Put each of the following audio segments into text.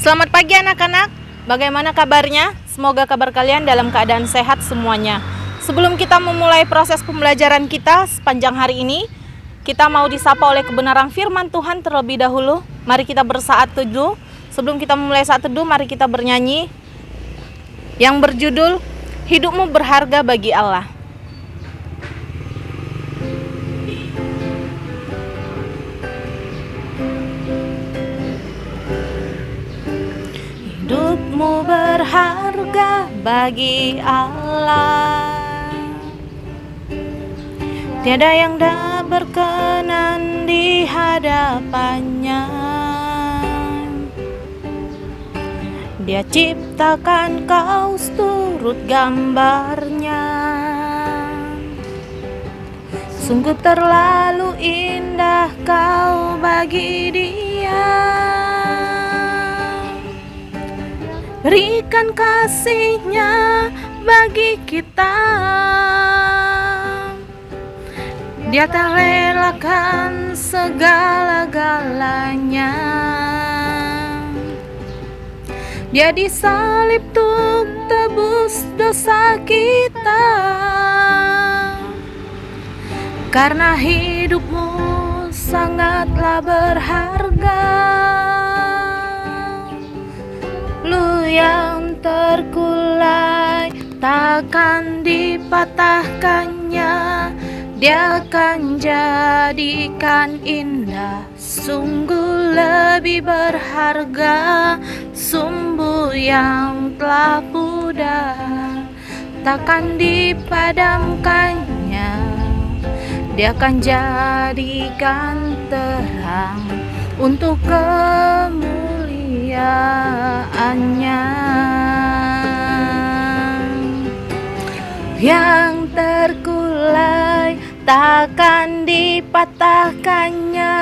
Selamat pagi anak-anak, bagaimana kabarnya? Semoga kabar kalian dalam keadaan sehat semuanya. Sebelum kita memulai proses pembelajaran kita sepanjang hari ini, kita mau disapa oleh kebenaran firman Tuhan terlebih dahulu. Mari kita bersaat teduh. Sebelum kita memulai saat teduh, mari kita bernyanyi yang berjudul Hidupmu Berharga Bagi Allah. Hidupmu berharga bagi Allah, tiada yang tak berkenan di hadapannya. Dia ciptakan kau turut gambarnya. Sungguh terlalu indah kau bagi Dia. Berikan kasih-Nya bagi kita. Dia tak relakan segala-galanya. Dia disalib untuk tebus dosa kita. Karena hidupmu sangatlah berharga. Lu yang terkulai takkan dipatahkannya. Dia akan jadikan indah. Sungguh lebih berharga sumbu yang telah pudar, takkan dipadamkannya. Dia akan jadikan terang untuk kemuliaan-Nya. Yang terkulai takkan dipatahkannya.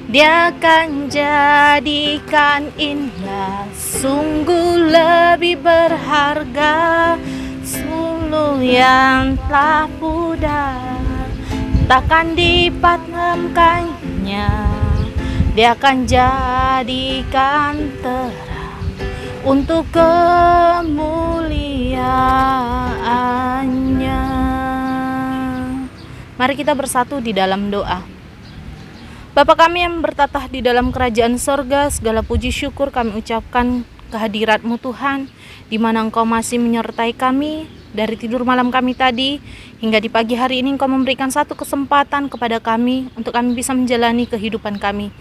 Dia akan jadikan indah. Sungguh lebih berharga sumbu yang telah pudar, takkan dipadamkannya. Dia akan jadikan terang untuk kemuliaan-Nya. Mari kita bersatu di dalam doa. Bapa kami yang bertatah di dalam kerajaan sorga, segala puji syukur kami ucapkan kehadirat-Mu Tuhan, di mana Engkau masih menyertai kami dari tidur malam kami tadi hingga di pagi hari ini. Engkau memberikan satu kesempatan kepada kami untuk kami bisa menjalani kehidupan kami.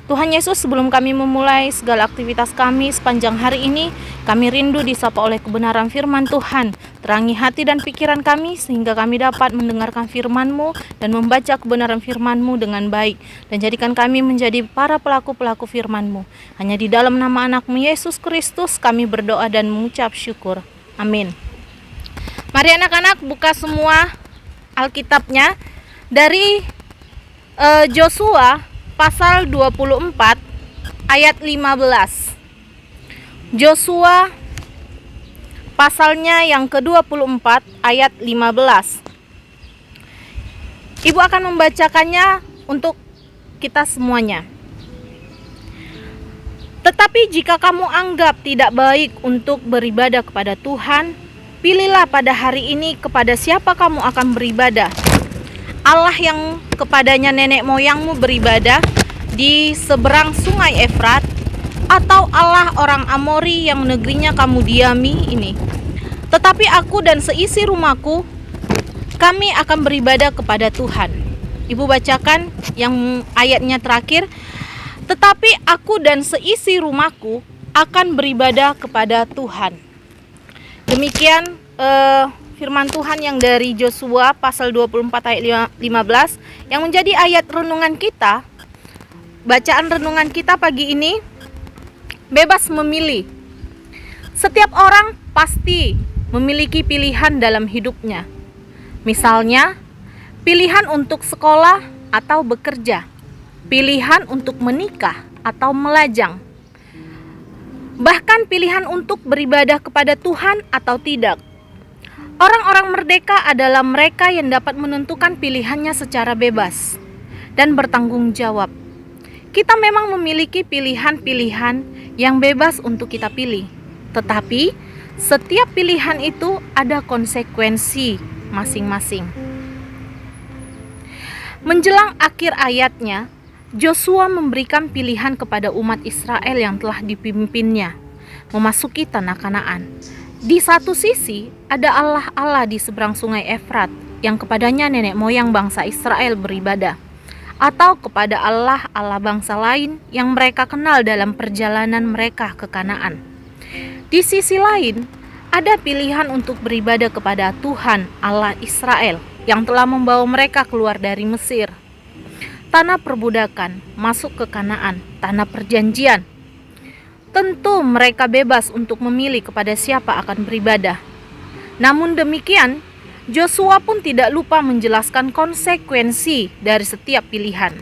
Tuhan Yesus, sebelum kami memulai segala aktivitas kami sepanjang hari ini, kami rindu disapa oleh kebenaran firman Tuhan. Terangi hati dan pikiran kami sehingga kami dapat mendengarkan firman-Mu dan membaca kebenaran firman-Mu dengan baik. Dan jadikan kami menjadi para pelaku-pelaku firman-Mu. Hanya di dalam nama anak-Mu Yesus Kristus kami berdoa dan mengucap syukur. Amin. Mari anak-anak buka semua Alkitabnya dari Joshua pasal 24 ayat 15. Joshua pasalnya yang ke-24 ayat 15. Ibu akan membacakannya untuk kita semuanya. Tetapi jika kamu anggap tidak baik untuk beribadah kepada Tuhan, pilihlah pada hari ini kepada siapa kamu akan beribadah. Allah yang kepadanya nenek moyangmu beribadah di seberang sungai Efrat, atau Allah orang Amori yang negerinya kamu diami ini. Tetapi aku dan seisi rumahku, kami akan beribadah kepada Tuhan. Ibu bacakan yang ayatnya terakhir. Tetapi aku dan seisi rumahku akan beribadah kepada Tuhan. Demikian firman Tuhan yang dari Joshua pasal 24 ayat 15 yang menjadi ayat renungan kita. Bacaan renungan kita pagi ini, bebas memilih. Setiap orang pasti memiliki pilihan dalam hidupnya. Misalnya, pilihan untuk sekolah atau bekerja, pilihan untuk menikah atau melajang, bahkan pilihan untuk beribadah kepada Tuhan atau tidak. Orang-orang merdeka adalah mereka yang dapat menentukan pilihannya secara bebas dan bertanggung jawab. Kita memang memiliki pilihan-pilihan yang bebas untuk kita pilih. Tetapi setiap pilihan itu ada konsekuensi masing-masing. Menjelang akhir ayatnya, Yosua memberikan pilihan kepada umat Israel yang telah dipimpinnya memasuki tanah Kanaan. Di satu sisi ada Allah-Allah di seberang sungai Efrat yang kepadanya nenek moyang bangsa Israel beribadah, atau kepada Allah-Allah bangsa lain yang mereka kenal dalam perjalanan mereka ke Kanaan. Di sisi lain, ada pilihan untuk beribadah kepada Tuhan Allah Israel yang telah membawa mereka keluar dari Mesir, tanah perbudakan, masuk ke Kanaan, tanah perjanjian. Tentu mereka bebas untuk memilih kepada siapa akan beribadah. Namun demikian, Yosua pun tidak lupa menjelaskan konsekuensi dari setiap pilihan.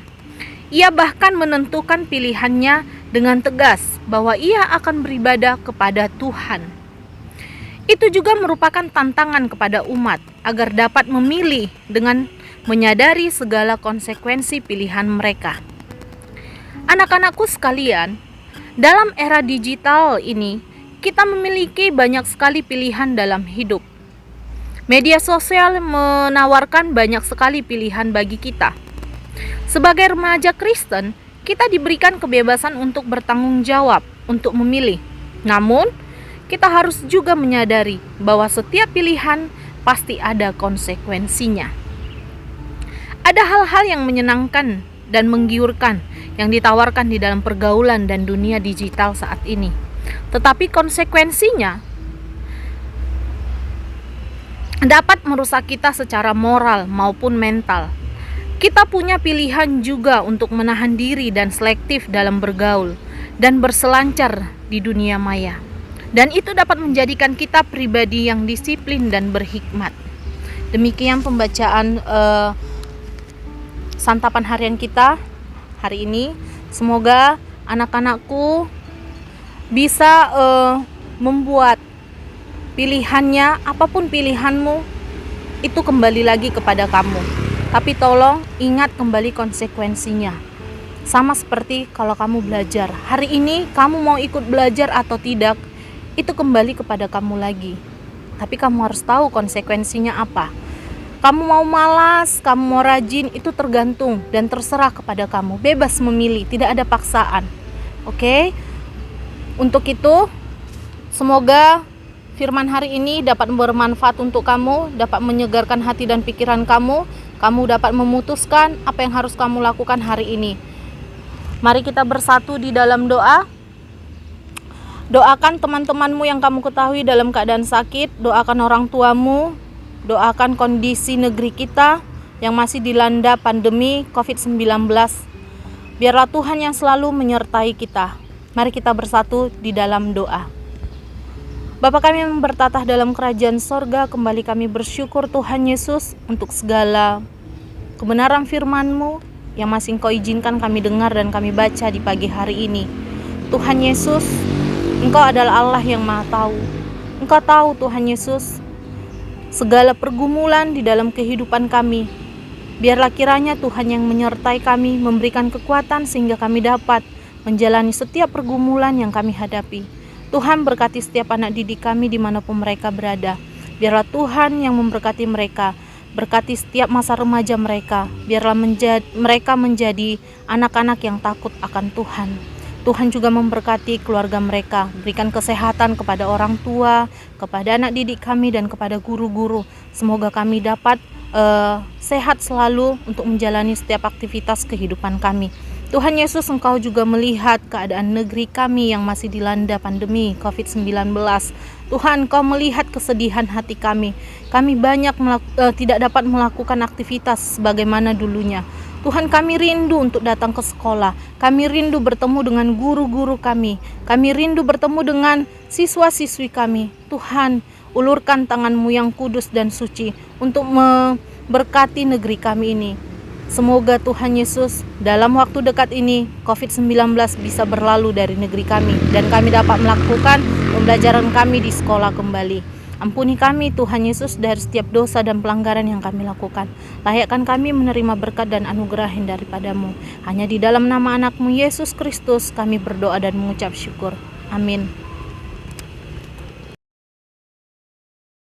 Ia bahkan menentukan pilihannya dengan tegas bahwa ia akan beribadah kepada Tuhan. Itu juga merupakan tantangan kepada umat agar dapat memilih dengan menyadari segala konsekuensi pilihan mereka. Anak-anakku sekalian, dalam era digital ini, kita memiliki banyak sekali pilihan dalam hidup. Media sosial menawarkan banyak sekali pilihan bagi kita. Sebagai remaja Kristen, kita diberikan kebebasan untuk bertanggung jawab, untuk memilih. Namun, kita harus juga menyadari bahwa setiap pilihan pasti ada konsekuensinya. Ada hal-hal yang menyenangkan dan menggiurkan yang ditawarkan di dalam pergaulan dan dunia digital saat ini. Tetapi konsekuensinya dapat merusak kita secara moral maupun mental. Kita punya pilihan juga untuk menahan diri dan selektif dalam bergaul dan berselancar di dunia maya. Dan itu dapat menjadikan kita pribadi yang disiplin dan berhikmat. Demikian pembacaan santapan harian kita hari ini. Semoga anak-anakku bisa membuat pilihannya, apapun pilihanmu, itu kembali lagi kepada kamu. Tapi tolong ingat kembali konsekuensinya. Sama seperti kalau kamu belajar. Hari ini kamu mau ikut belajar atau tidak, itu kembali kepada kamu lagi. Tapi kamu harus tahu konsekuensinya apa. Kamu mau malas, kamu mau rajin, itu tergantung dan terserah kepada kamu. Bebas memilih, tidak ada paksaan. Oke? Untuk itu, semoga firman hari ini dapat bermanfaat untuk kamu, dapat menyegarkan hati dan pikiran kamu. Kamu dapat memutuskan apa yang harus kamu lakukan hari ini. Mari kita bersatu di dalam doa. Doakan teman-temanmu yang kamu ketahui dalam keadaan sakit. Doakan orang tuamu. Doakan kondisi negeri kita yang masih dilanda pandemi COVID-19. Biarlah Tuhan yang selalu menyertai kita. Mari kita bersatu di dalam doa. Bapa kami yang bertatah dalam kerajaan sorga, kembali kami bersyukur Tuhan Yesus untuk segala kebenaran firman-Mu yang masih Engkau izinkan kami dengar dan kami baca di pagi hari ini. Tuhan Yesus, Engkau adalah Allah yang Maha Tahu. Engkau tahu Tuhan Yesus segala pergumulan di dalam kehidupan kami. Biarlah kiranya Tuhan yang menyertai kami, memberikan kekuatan sehingga kami dapat menjalani setiap pergumulan yang kami hadapi. Tuhan berkati setiap anak didik kami dimanapun mereka berada. Biarlah Tuhan yang memberkati mereka, berkati setiap masa remaja mereka. Biarlah mereka menjadi anak-anak yang takut akan Tuhan. Tuhan juga memberkati keluarga mereka, berikan kesehatan kepada orang tua, kepada anak didik kami dan kepada guru-guru. Semoga kami dapat sehat selalu untuk menjalani setiap aktivitas kehidupan kami. Tuhan Yesus, Engkau juga melihat keadaan negeri kami yang masih dilanda pandemi COVID-19. Tuhan, Engkau melihat kesedihan hati kami. Kami banyak tidak dapat melakukan aktivitas sebagaimana dulunya. Tuhan, kami rindu untuk datang ke sekolah. Kami rindu bertemu dengan guru-guru kami. Kami rindu bertemu dengan siswa-siswi kami. Tuhan, ulurkan tangan-Mu yang kudus dan suci untuk memberkati negeri kami ini. Semoga Tuhan Yesus dalam waktu dekat ini COVID-19 bisa berlalu dari negeri kami dan kami dapat melakukan pembelajaran kami di sekolah kembali. Ampuni kami Tuhan Yesus dari setiap dosa dan pelanggaran yang kami lakukan. Layakkan kami menerima berkat dan anugerah yang daripadamu. Hanya di dalam nama anakmu Yesus Kristus kami berdoa dan mengucap syukur. Amin.